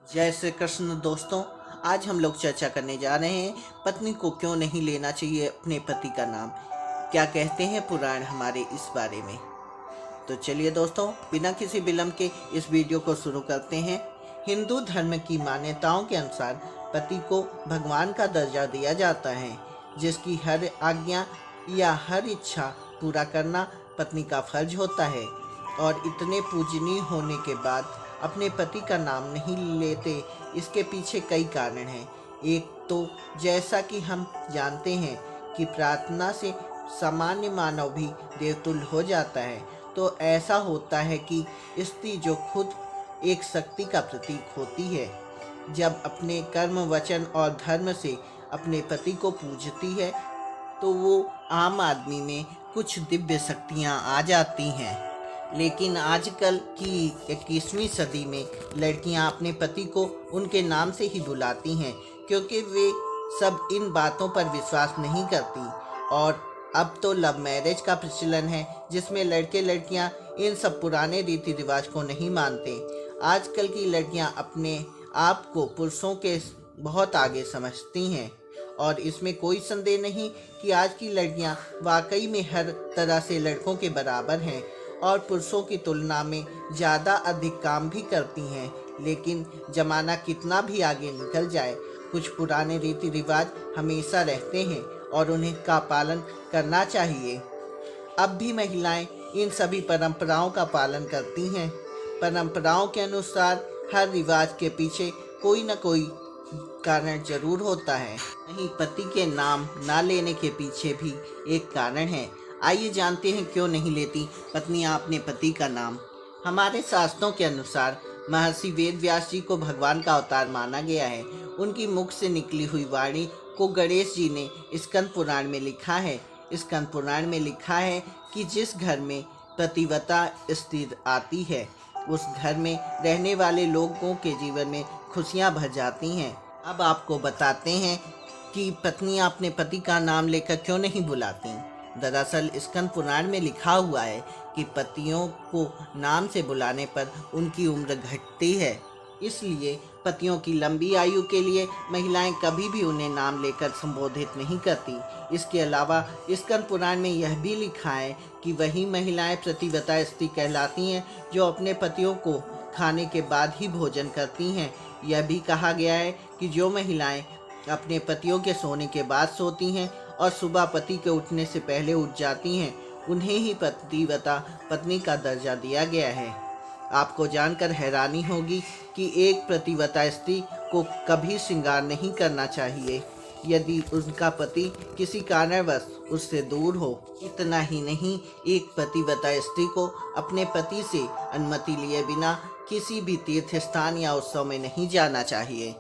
जय श्री कृष्ण दोस्तों। आज हम लोग चर्चा करने जा रहे हैं पत्नी को क्यों नहीं लेना चाहिए अपने पति का नाम। क्या कहते हैं पुराण हमारे इस बारे में। तो चलिए दोस्तों, बिना किसी विलंब के इस वीडियो को शुरू करते हैं। हिंदू धर्म की मान्यताओं के अनुसार पति को भगवान का दर्जा दिया जाता है, जिसकी हर आज्ञा या हर इच्छा पूरा करना पत्नी का फर्ज होता है। और इतने पूजनीय होने के बाद अपने पति का नाम नहीं लेते, इसके पीछे कई कारण हैं। एक तो जैसा कि हम जानते हैं कि प्रार्थना से सामान्य मानव भी देवतुल्य हो जाता है। तो ऐसा होता है कि स्त्री जो खुद एक शक्ति का प्रतीक होती है, जब अपने कर्म वचन और धर्म से अपने पति को पूजती है तो वो आम आदमी में कुछ दिव्य शक्तियाँ आ जाती हैं। लेकिन आजकल की 21वीं सदी में लड़कियां अपने पति को उनके नाम से ही बुलाती हैं, क्योंकि वे सब इन बातों पर विश्वास नहीं करती। और अब तो लव मैरिज का प्रचलन है, जिसमें लड़के लड़कियां इन सब पुराने रीति रिवाज को नहीं मानते। आजकल की लड़कियां अपने आप को पुरुषों के बहुत आगे समझती हैं, और इसमें कोई संदेह नहीं कि आज की लड़कियां वाकई में हर तरह से लड़कों के बराबर हैं और पुरुषों की तुलना में ज़्यादा अधिक काम भी करती हैं। लेकिन ज़माना कितना भी आगे निकल जाए, कुछ पुराने रीति रिवाज हमेशा रहते हैं और उन्हें का पालन करना चाहिए। अब भी महिलाएं इन सभी परंपराओं का पालन करती हैं। परंपराओं के अनुसार हर रिवाज के पीछे कोई न कोई कारण जरूर होता है। वहीं पति के नाम ना लेने के पीछे भी एक कारण है। आइए जानते हैं क्यों नहीं लेती पत्नियां अपने पति का नाम। हमारे शास्त्रों के अनुसार महर्षि वेद व्यास जी को भगवान का अवतार माना गया है। उनकी मुख से निकली हुई वाणी को गणेश जी ने स्कंद पुराण में लिखा है। स्कंद पुराण में लिखा है कि जिस घर में पतिव्रता स्त्री आती है, उस घर में रहने वाले लोगों के जीवन में खुशियां भर जाती हैं। अब आपको बताते हैं कि पत्नियां अपने पति का नाम लेकर क्यों नहीं बुलाती। दरअसल स्कंद पुराण में लिखा हुआ है कि पतियों को नाम से बुलाने पर उनकी उम्र घटती है, इसलिए पतियों की लंबी आयु के लिए महिलाएं कभी भी उन्हें नाम लेकर संबोधित नहीं करती। इसके अलावा स्कंद पुराण में यह भी लिखा है कि वही महिलाएं प्रतिव्रता स्त्री कहलाती हैं जो अपने पतियों को खाने के बाद ही भोजन करती हैं। यह भी कहा गया है कि जो महिलाएं अपने पतियों के सोने के बाद सोती हैं और सुबह पति के उठने से पहले उठ जाती हैं, उन्हें ही पतिव्रता पत्नी का दर्जा दिया गया है। आपको जानकर हैरानी होगी कि एक पतिव्रता स्त्री को कभी श्रृंगार नहीं करना चाहिए यदि उनका पति किसी कारणवश उससे दूर हो। इतना ही नहीं, एक पतिव्रता स्त्री को अपने पति से अनुमति लिए बिना किसी भी तीर्थ स्थान या उत्सव में नहीं जाना चाहिए।